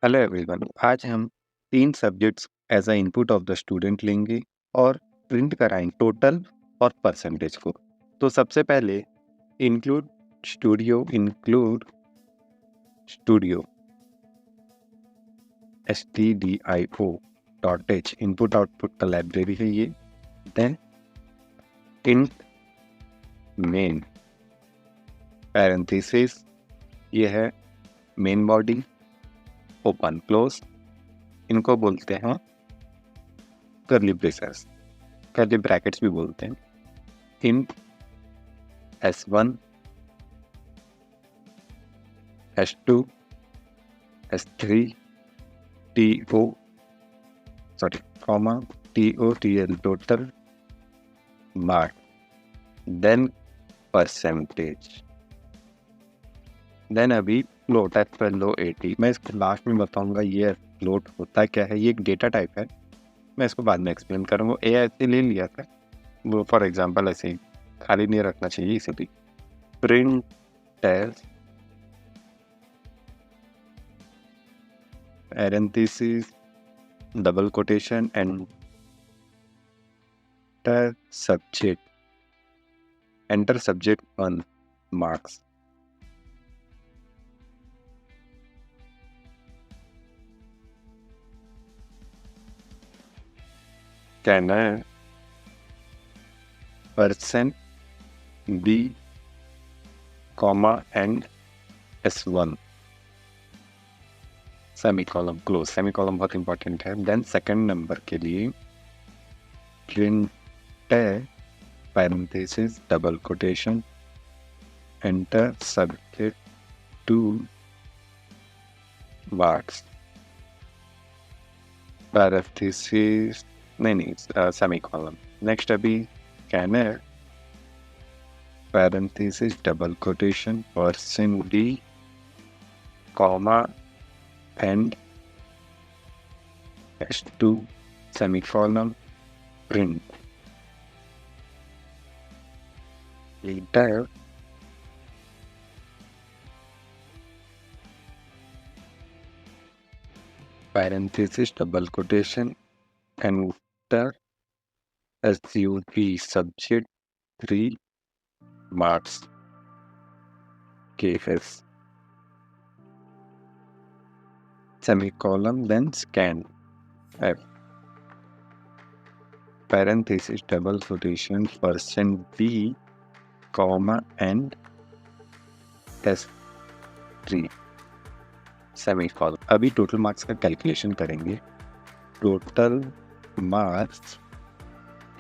Hello everyone. आज हम 3 subjects as a input of the student लेंगे और प्रिंट कराएंगे टोटल और परसेंटेज को। तो सबसे पहले include studio stdio.h input output का लाइब्रेरी है ये। देन इंट मेन पैरेंथेसिस, ये है मेन बॉडी, ओपन क्लोज, इनको बोलते हैं कर्ली ब्रेसेस, कर्ली ब्रैकेट्स भी बोलते हैं। Int S1, S2, S3, comma, TOTL total mark, then percentage, then अभी फ्लोट FLO 80। मैं इसको लास्ट में बताऊंगा ये फ्लोट होता क्या है। ये एक डेटा टाइप है, मैं इसको बाद में एक्सप्लेन करूंगा। ए ऐसे ले लिया था वो, फॉर एग्जांपल ऐसे ही खाली नहीं रखना चाहिए, इसीलिए print test parenthesis double quotation enter subject 1 marks। कहना है person B, comma and S1 semicolon close. Semicolon बहुत इंपॉर्टेंट है। देन सेकंड नंबर के लिए print parenthesis double quotation enter subject 2 marks, parenthesis नहीं सेमीकॉलम। नेक्स्ट अभी scanner parenthesis double quotation person D, comma and S2 semicolon print later parenthesis double quotation enter SUV subject 3 marks KFS semicolon, then scan F parenthesis double quotation percent B, comma and S3 semicolon. अभी total marks का calculation करेंगे। Total marks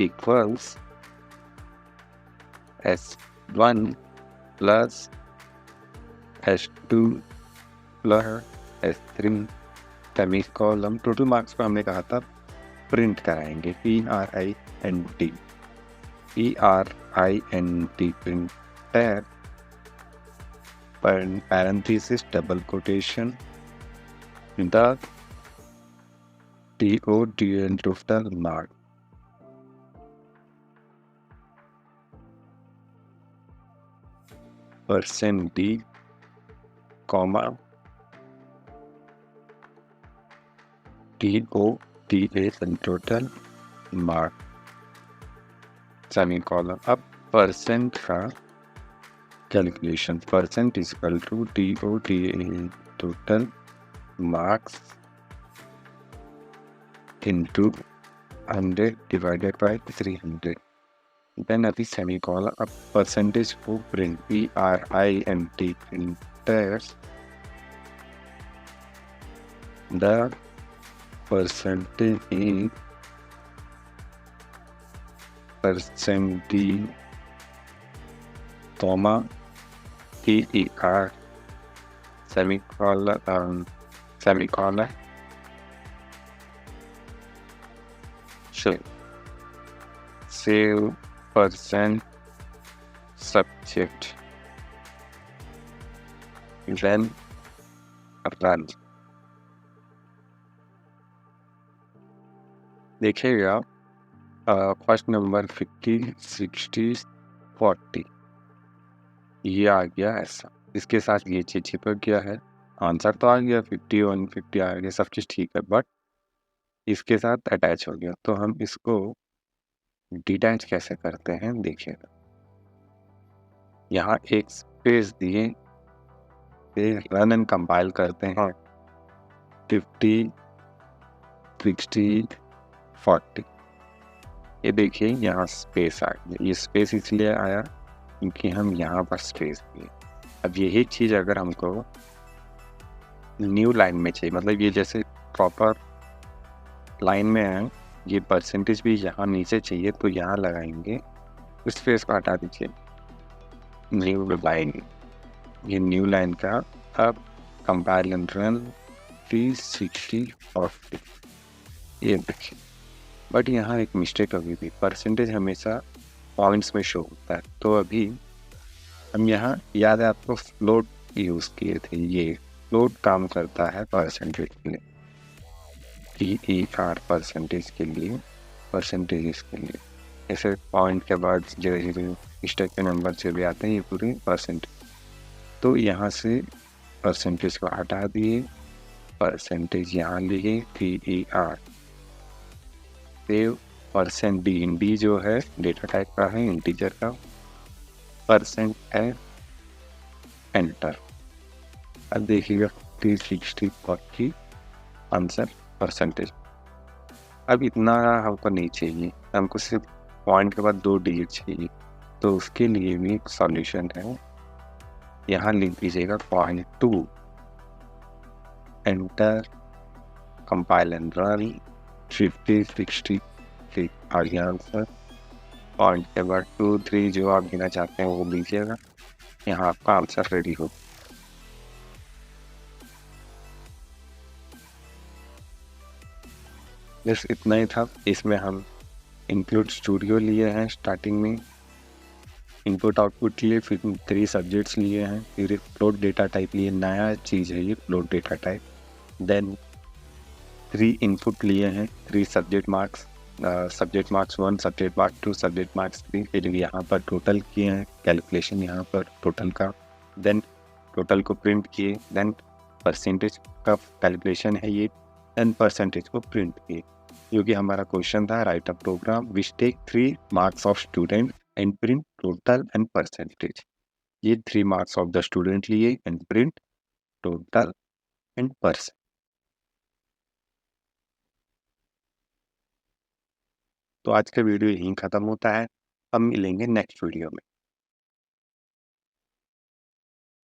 equals S1 plus S2 plus S3 semicolon. Total marks को हमने कहा था print कराएंगे PRINT print parenthesis double quotation the TOTL total mark percent D, comma TOTL total mark semicolon. अब percent का calculation, percent is equal to TOTL total marks into 100 divided by 300। Then अभी semicolon. अब percentage को print PRINT printers the percentage comma TER semicolon save percent subject then run। देखिएगा first number 50, 60, 40 ये आ गया ऐसा, इसके साथ ये चीज चिपक गया है। आंसर तो आ गया 51, 50 आ गया, सब चीज़ ठीक है, बट इसके साथ अटैच हो गया। तो हम इसको डिटैच कैसे करते हैं देखिएगा। यहाँ एक स्पेस दिए, फिर रन एंड कंपाइल करते हैं 50, 60, 40। ये देखिए यहाँ स्पेस आ गया। ये स्पेस इसलिए आया क्योंकि हम यहाँ पर स्पेस दिए। अब यही चीज़ अगर हमको न्यू लाइन में चाहिए, मतलब ये जैसे प्रॉपर लाइन में है, ये परसेंटेज भी यहाँ नीचे चाहिए, तो यहाँ लगाएंगे, उस स्पेस को हटा दीजिए, न्यू लाइन। ये न्यू लाइन का अब कंपाइल एंड रन 360 40। ये देखिए, बट यहाँ एक मिस्टेक अभी भी, परसेंटेज हमेशा पॉइंट्स में शो होता है। तो अभी हम यहाँ, याद है आपको, फ्लोट यूज़ किए थे। ये फ्लोट काम करता है परसेंटेज के लिए, PER परसेंटेज के लिए, परसेंटेजेस के लिए। ऐसे पॉइंट के बाद जो स्टेप के नंबर जो भी आते हैं, ये पूरे परसेंटेज। तो यहाँ से परसेंटेज को हटा दिए, परसेंटेज यहाँ लिए, PER सेव %d जो है डेटा टाइप का है, इंटीजर का, परसेंट है, एंटर। अब देखिएगा 360 40 आंसर परसेंटेज। अब इतना हमको नहीं चाहिए, हमको सिर्फ पॉइंट के बाद 2 डिजिट चाहिए। तो उसके लिए भी एक सॉल्यूशन है, यहाँ लिख दीजिएगा 0.2, एंटर, कंपाइल एंड रन 50, 60 आ गया आंसर। पॉइंट के बाद 2, 3 जो आप गिना चाहते हैं वो लीजिएगा, यहाँ आपका आंसर रेडी हो। बस इतना ही था। इसमें हम इंक्लूड स्टूडियो लिए हैं स्टार्टिंग में, इनपुट आउटपुट लिए, फिर 3 सब्जेक्ट्स लिए हैं, फिर एक फ्लोट डेटा टाइप लिए, नया चीज़ है ये float data type. Then 3 input लिए हैं, 3 subject marks, subject marks 1, subject marks 2, subject marks 3। फिर यहाँ पर टोटल किए हैं, कैलकुलेशन यहाँ पर टोटल का, देन टोटल को प्रिंट किए, देन परसेंटेज का कैलकुलेशन है ये, देन परसेंटेज को प्रिंट किए। क्योंकि हमारा क्वेश्चन था write a program which take 3 marks of student and print total and percentage. ये 3 मार्क्स ऑफ द स्टूडेंट लिए and print total and percent. तो आज का वीडियो यहीं ख़त्म होता है। हम मिलेंगे नेक्स्ट वीडियो में।